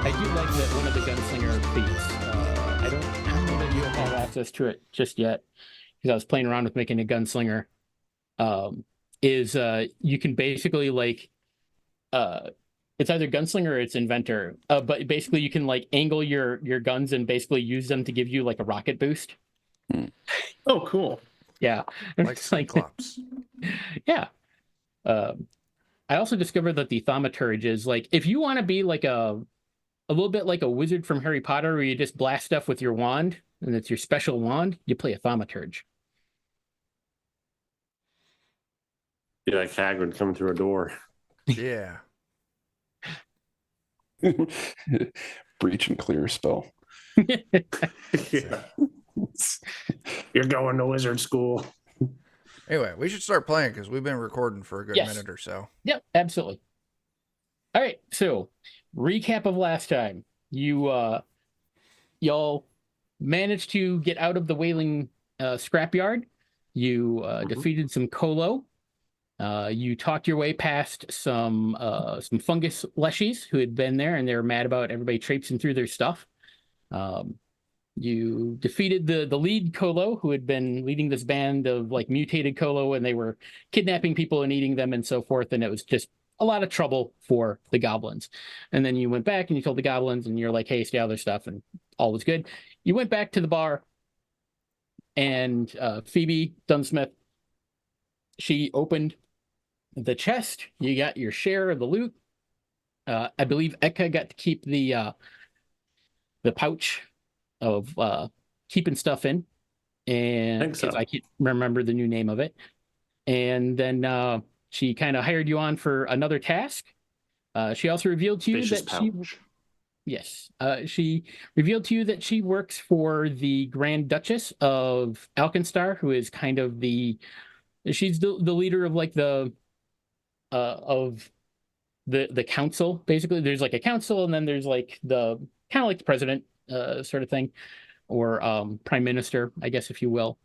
I do like that one of the gunslinger feats. I don't know that you have access to it just yet because I was playing around with making a gunslinger. Is you can basically like it's either gunslinger or it's inventor. But basically you can like angle your guns and basically use them to give you like a rocket boost. Oh, cool. Yeah. Like Cyclops. Yeah. I also discovered that the thaumaturge is like, if you want to be like a little bit like a wizard from Harry Potter where you just blast stuff with your wand and it's your special wand, you play a thaumaturge. Yeah, like Hagrid coming through a door. Yeah. Breach and clear spell. Yeah. You're going to wizard school. Anyway, we should start playing because we've been recording for a good minute or so. Yep, absolutely. All right, so recap of last time. Y'all managed to get out of the whaling scrapyard. You defeated some Colo. You talked your way past some fungus leshies who had been there, and they were mad about everybody traipsing through their stuff. You defeated the lead Colo, who had been leading this band of like mutated Colo, and they were kidnapping people and eating them and so forth, and it was just a lot of trouble for the goblins. And then you went back and you told the goblins, and you're like, hey, stay out of their stuff, and all was good. You went back to the bar, and Phoebe Dunsmith, she opened the chest. You got your share of the loot. I believe Eka got to keep the pouch of keeping stuff in, and I can't remember the new name of it. And then she kind of hired you on for another task. She also revealed to you she revealed to you that she works for the Grand Duchess of Alkenstar, who is kind of she's the leader of like the council. Basically, there's like a council, and then there's like the kind of like the president sort of thing, or prime minister, I guess, if you will.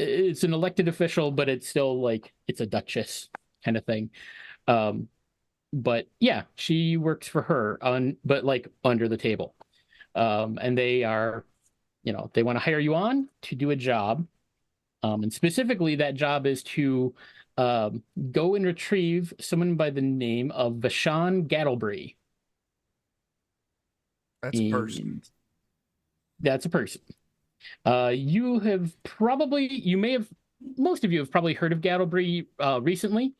It's an elected official, but it's still like it's a duchess kind of thing. But yeah, she works for her but like under the table. And they are, they want to hire you on to do a job. And specifically that job is to go and retrieve someone by the name of Vashon Gattlebury. That's a person. That's a person. Most of you have probably heard of Gattlebury recently,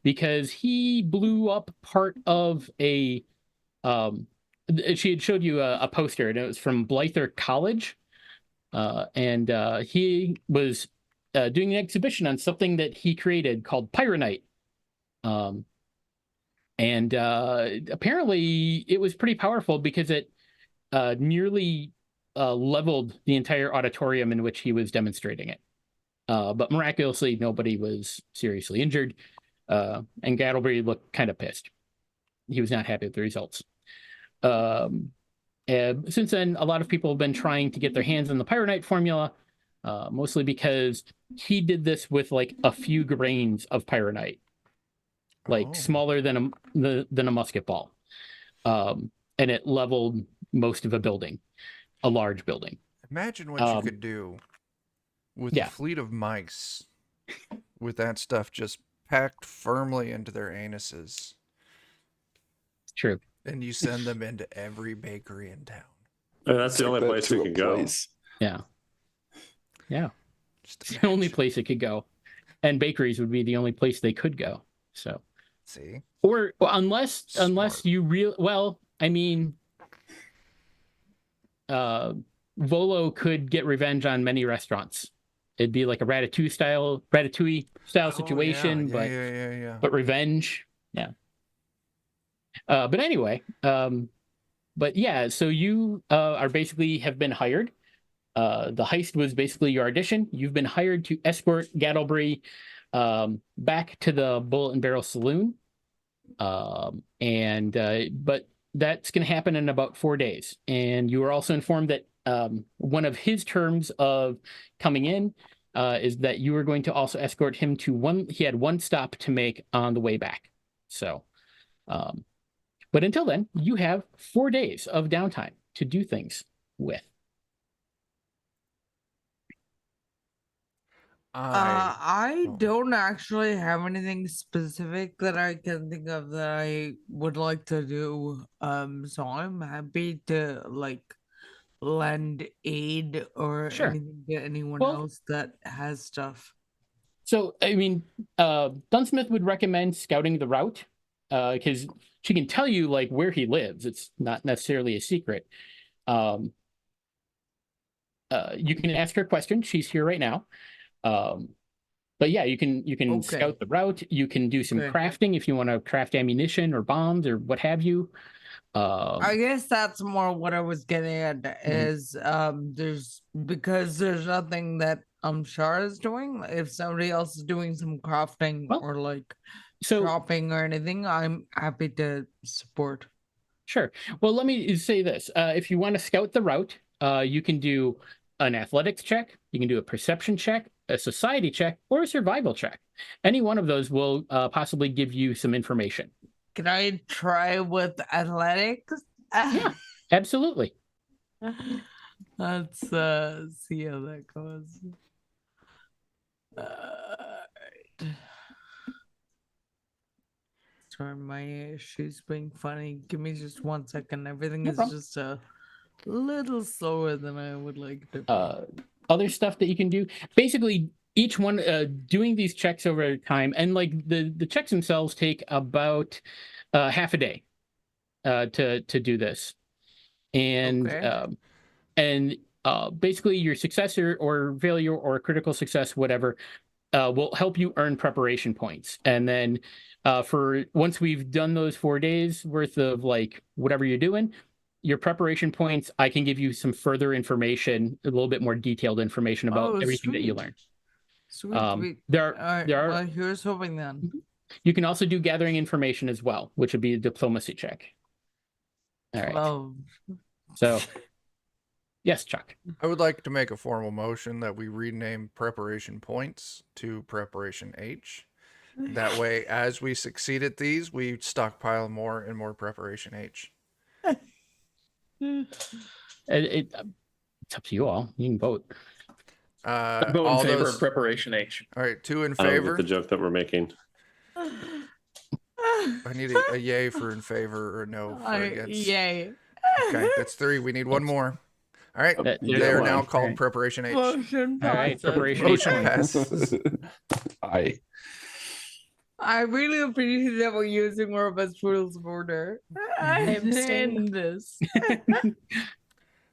because he blew up part of she had showed you a poster, and it was from Blyther College. And he was doing an exhibition on something that he created called pyronite. And apparently it was pretty powerful because it nearly leveled the entire auditorium in which he was demonstrating it. But miraculously, nobody was seriously injured. And Gattlebury looked kind of pissed. He was not happy with the results. Since then, a lot of people have been trying to get their hands on the pyronite formula, mostly because he did this with like a few grains of pyronite, like smaller than a musket ball. And it leveled most of a building, a large building. Imagine what you could do with a fleet of mice with that stuff just packed firmly into their anuses. True. And you send them into every bakery in town. That's the only place it could go. Yeah. Yeah. It's the only place it could go. And bakeries would be the only place they could go. So. See? Or unless you Volo could get revenge on many restaurants. It'd be like a ratatouille style situation, but revenge. Yeah. But anyway, so you are basically have been hired. The heist was basically your audition. You've been hired to escort Gattlebury back to the Bullet and Barrel Saloon. But that's going to happen in about 4 days. And you were also informed that one of his terms of coming in is that you were going to also escort him to he had one stop to make on the way back. So But until then, you have 4 days of downtime to do things with. I I don't actually have anything specific that I can think of that I would like to do. So I'm happy to like lend aid or Sure. anything to anyone Well- else that has stuff. So, I mean, Dunsmith would recommend scouting the route because she can tell you like where he lives. It's not necessarily a secret. You can ask her questions. She's here right now. But yeah, you can Okay. scout the route. You can do some Okay. crafting if you want to craft ammunition or bombs or what have you. I guess that's more what I was getting at is because there's nothing that Shara is doing. If somebody else is doing some crafting Well, or like so shopping or anything, I'm happy to support. sure. Well, let me say this: if you want to scout the route, you can do an athletics check. You can do a perception check, a society check, or a survival check. Any one of those will possibly give you some information. Can I try with athletics? Yeah, absolutely. Let's see how that goes. Right. Sorry, my she's being funny. Give me just 1 second. Everything No is problem. just a little slower than I would like it to be. Other stuff that you can do. Basically, each one doing these checks over time, and like the checks themselves take about half a day to do this, and Okay. basically your success or failure or critical success, whatever, will help you earn preparation points, and then for once we've done those 4 days worth of like whatever you're doing, your preparation points, I can give you some further information, a little bit more detailed information about everything that you learn. Sweet, sweet. There All right. are Well, here's hoping then. you can also do gathering information as well, which would be a diplomacy check. All right. 12. So yes, Chuck. I would like to make a formal motion that we rename preparation points to preparation H. That way, as we succeed at these, we stockpile more and more preparation H. It's up to you all. You can vote. I vote in All favor those. of preparation H. All right, 2 in I don't get favor. the joke that we're making. I need a yay for in favor or no for against. Yay. Okay, that's 3. We need 1 more. All right, You they get are one. now called Alright. preparation H. Motion All right, passes. preparation Motion H. passes. Aye. I really appreciate that we're using Robert's rules of order. I abstain. in this.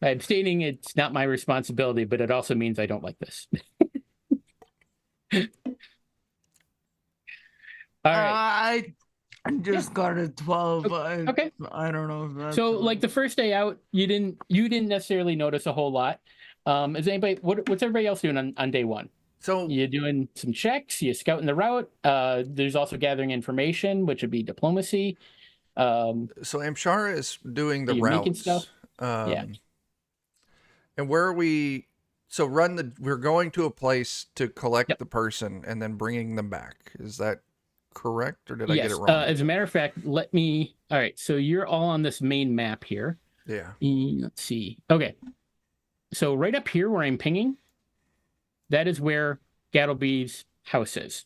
By abstaining, it's not my responsibility, but it also means I don't like this. All right. I just got a 12. Okay. I don't know if that's So, like the first day out, you didn't necessarily notice a whole lot. Is anybody what's everybody else doing on day one? So You doing some checks? You scouting the route? There's also gathering information, which would be diplomacy. so Amshara is doing the Are you making routes. stuff? Yeah. And where are we? So we're going to a place to collect Yep. the person and then bringing them back. Is that correct, or did I get Yes. it wrong? As a matter of fact, all right. So you're all on this main map here. Yeah. Let's see. Okay. So right up here where I'm pinging, that is where Gattleby's house is.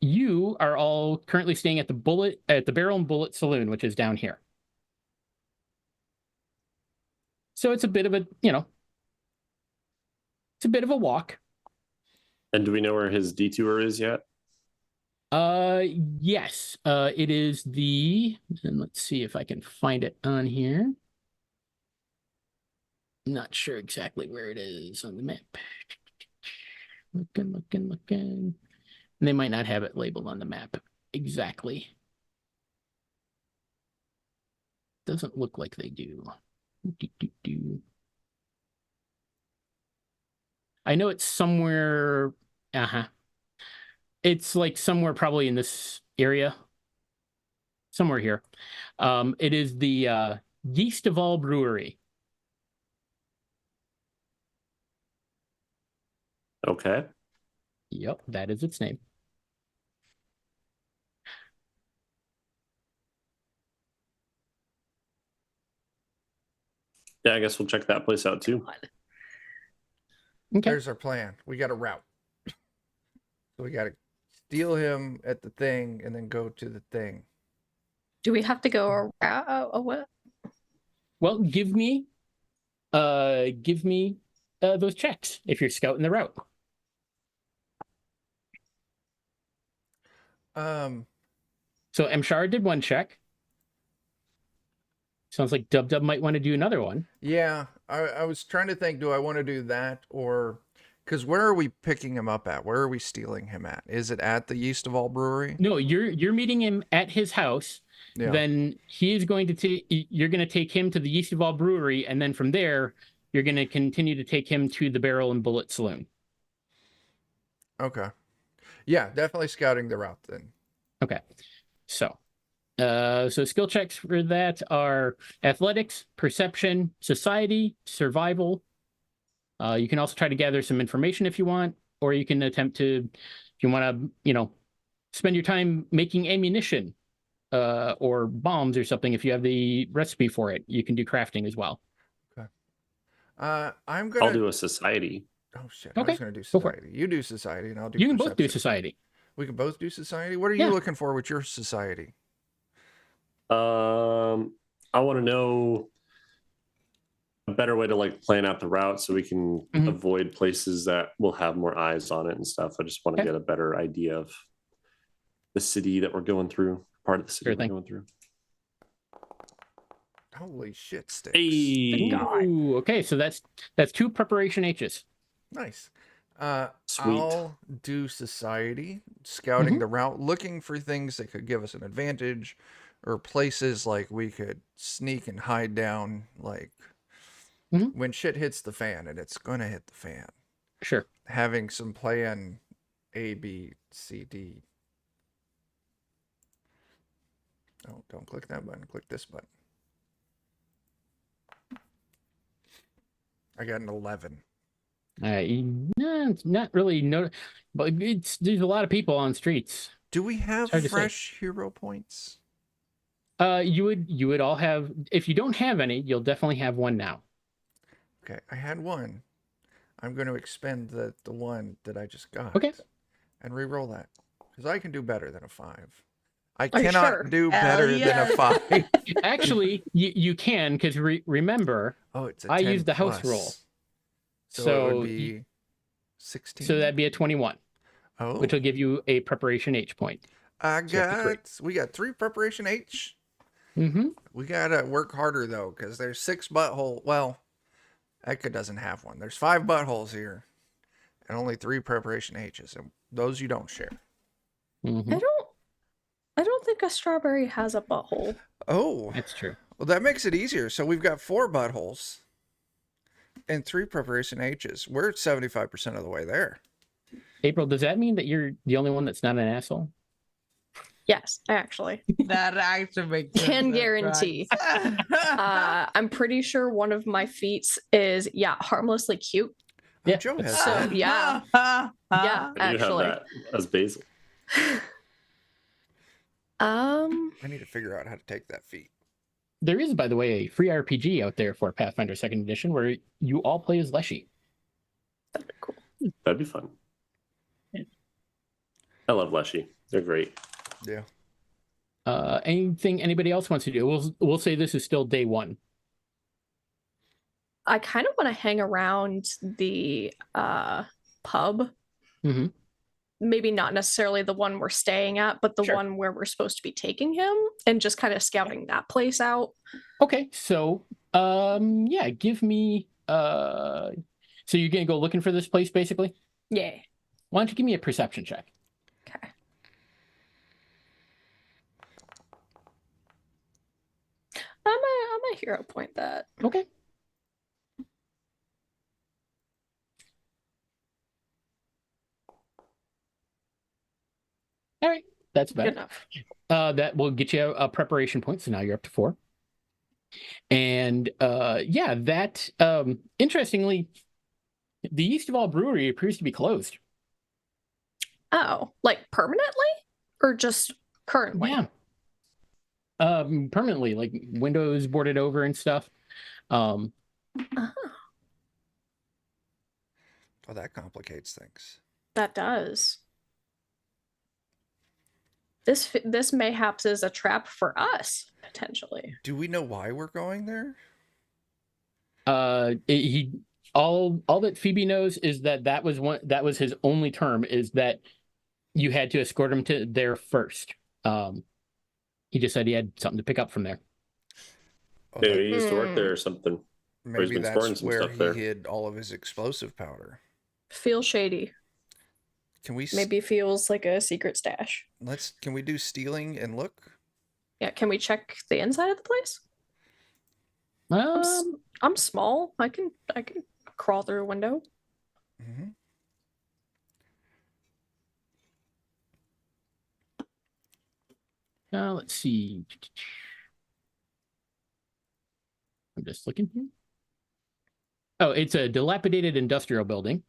You are all currently staying at the Barrel and Bullet Saloon, which is down here. So it's a bit of a, it's a bit of a walk. And do we know where his detour is yet? Yes. It is and let's see if I can find it on here. Not sure exactly where it is on the map. Looking. And they might not have it labeled on the map exactly. Doesn't look like they do. I know it's somewhere. It's like somewhere probably in this area. Somewhere here. It is the Yeast of All Brewery. Okay. Yep, that is its name. Yeah, I guess we'll check that place out too. Okay. There's our plan. We got a route. So we got to steal him at the thing and then go to the thing. Do we have to go around? What? Well, give me those checks if you're scouting the route. So Mshar did one check. Sounds like Dub Dub might want to do another one. Yeah, I was trying to think, do I want to do that or... Because where are we picking him up at? Where are we stealing him at? Is it at the Yeast of All Brewery? No, you're meeting him at his house. Yeah. Then he is going to take. You're going to take him to the Yeast of All Brewery, and then from there, you're going to continue to take him to the Barrel and Bullet Saloon. Okay. Yeah, definitely scouting the route then. Okay, so skill checks for that are athletics, perception, society, survival. You can also try to gather some information if you want, or you can attempt to, if you want to, spend your time making ammunition or bombs or something. If you have the recipe for it, you can do crafting as well. Okay. I'm gonna. I'll do a society. Oh shit! I Okay, was gonna do go for it. society. You do society, and I'll do. You can both do perception. society. We can both do society. What are Yeah. you looking for with your society? I want to know a better way to like plan out the route so we can Mhm. avoid places that will have more eyes on it and stuff. I just want to Okay. get a better idea of the city that we're going through, part of the city Sure we're thing. going through. Holy shit sticks! Hey, Ooh, okay, so that's 2 preparation H's. Nice. Sweet. I'll do society, scouting Mhm. the route, looking for things that could give us an advantage, or places like we could sneak and hide down, like Mhm. when shit hits the fan, and it's gonna hit the fan. Sure. Having some plan A, B, C, D. Oh, don't click that button. Click this button. I got an 11. It's not really but there's a lot of people on streets. Do we have hard to say. fresh hero points? You would all have. If you don't have any, you'll definitely have one now. Okay, I had one. I'm going to expend the one that I just got. Okay. And re-roll that. Because I can do better than a 5. I Are you cannot sure? do Hell better than yeah. a 5. Actually, you can, because remember, Oh, it's a I 10 used the house plus. roll. So, So it would be 16. so that'd be a 21, oh, which will give you a preparation H point. I so you have to got, we got 3 preparation H. Mm-hmm. We got to work harder, though, because there's 6 butthole. Well, Eka doesn't have one. There's 5 buttholes here. And only 3 preparation H's. And those you don't share. Mm-hmm. I don't think a strawberry has a butthole. Oh, That's true. well, that makes it easier. So we've got 4 buttholes and 3 preparation H's. We're at 75% of the way there. April, does that mean that you're the only one that's not an asshole? Yes, actually. That actually makes sense. Can That's guarantee. right. I'm pretty sure one of my feats is harmlessly cute. Oh, Yeah, Joe has So that. yeah, yeah. yeah, I do have actually. that as basil. I need to figure out how to take that feat. There is, by the way, a free RPG out there for Pathfinder 2nd Edition where you all play as Leshy. That'd be cool. That'd be fun. I love Leshy. They're great. Yeah. Anything anybody else wants to do? We'll say this is still day 1. I kind of want to hang around the pub. Mhm. Maybe not necessarily the one we're staying at, but the Sure. one where we're supposed to be taking him, and just kind of scouting that place out. Okay, so give me so you're gonna go looking for this place basically? Yeah. Why don't you give me a perception check? Okay. I'm a hero point that. Okay. All right, that's Good better. enough. That will get you a preparation point, so now you're up to 4. And that interestingly, the Yeast of All Brewery appears to be closed. Oh, like permanently or just currently? Yeah. Permanently, like windows boarded over and stuff. Ah, Oh, that complicates things. that does. This mayhaps is a trap for us potentially. Do we know why we're going there? He all that Phoebe knows is that was his only term, is that you had to escort him to there first. He just said he had something to pick up from there. Oh, Maybe he used to work there Hmm. or something. Or he's maybe been storing that's some where stuff he there. hid all of his explosive powder. Feel shady. Can we Maybe feels like a secret stash. can we do stealing and look? Yeah, can we check the inside of the place? Um, I'm small. I can crawl through a window. Mm-hmm. let's see. I'm just looking here. Oh, it's a dilapidated industrial building.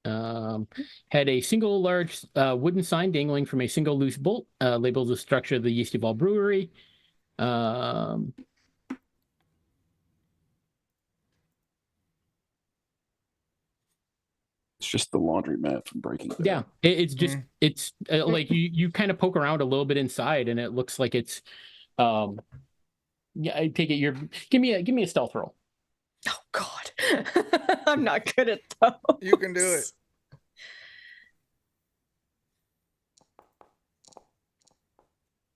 Had a single large wooden sign dangling from a single loose bolt, labeled the structure of the Yeast of All Brewery. It's just the laundromat from Breaking Bad. Yeah, it's just it's like you kind of poke around a little bit inside, and it looks like it's. Yeah, I take it. Give me a stealth roll. Oh God, I'm not good at those. You can do it.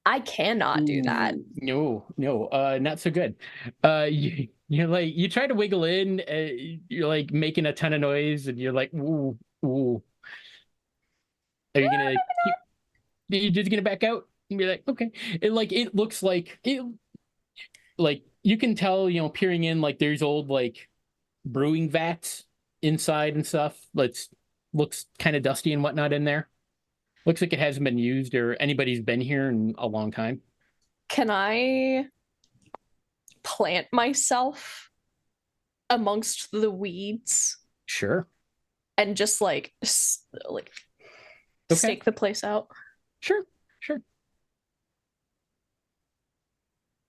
I cannot do that. No, not so good. You try to wiggle in, you're like making a ton of noise, and you're like, ooh. Are you gonna you're just gonna back out and be like, okay? It looks like it, like you can tell, peering in, like there's old like brewing vats inside and stuff. Looks kind of dusty and whatnot in there. Looks like it hasn't been used or anybody's been here in a long time. Can I plant myself amongst the weeds Sure. and just like Okay. stake the place out? Sure.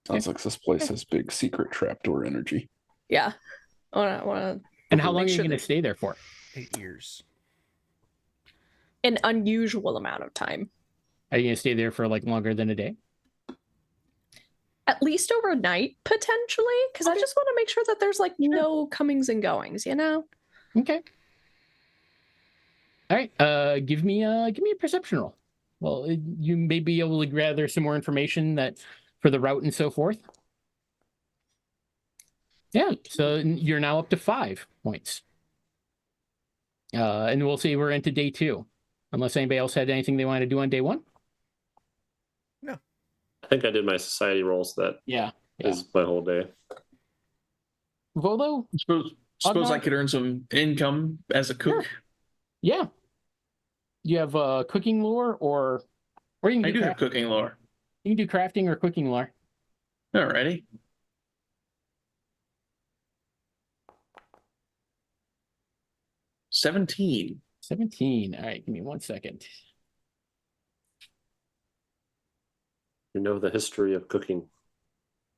Sounds like this place has big secret trapdoor energy. Yeah. I wanna And how long make are you sure going to that- stay there for? 8 years. an unusual amount of time. Are you going to stay there for like longer than a day? At least overnight, potentially, because I just want to make sure that there's like no comings and goings, Okay. All right. Give me a perception roll. Well, you may be able to gather some more information that for the route and so forth. Yeah. So you're now up to 5 points. And we'll see we're into day 2, unless anybody else had anything they wanted to do on day 1. I think I did my society rolls. That Yeah. is my whole day. Volo? Suppose I could earn some income as a cook. Sure. Yeah. You have cooking lore or you can I do have cooking lore. You can do crafting or cooking lore. Alrighty. $17. 17. All right, give me 1 second. You know the history of cooking.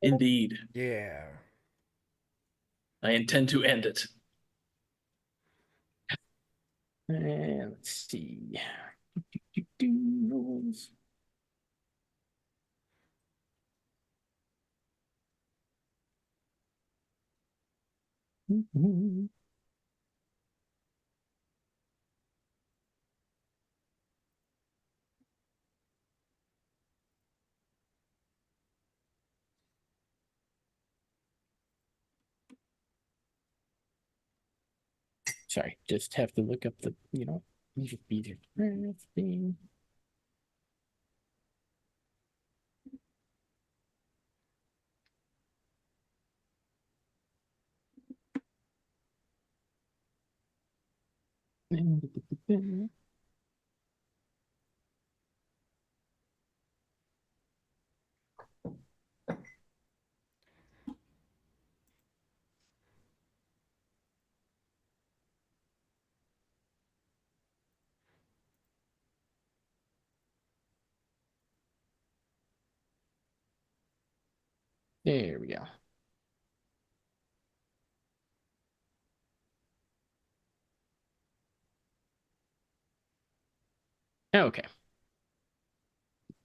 Indeed. Yeah. I intend to end it. And let's see. Rules. Sorry, just have to look up the, these would be the thing. There we go. Okay.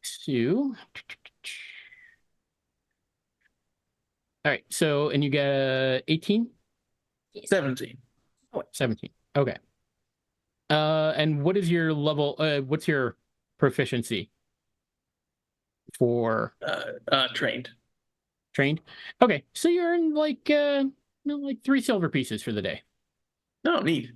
So, all right. So, and you got 18? 17. Oh, 17. Okay. And what is your level? What's your proficiency for Trained. trained? Okay. So you're in like 3 silver pieces for the day. No, neat.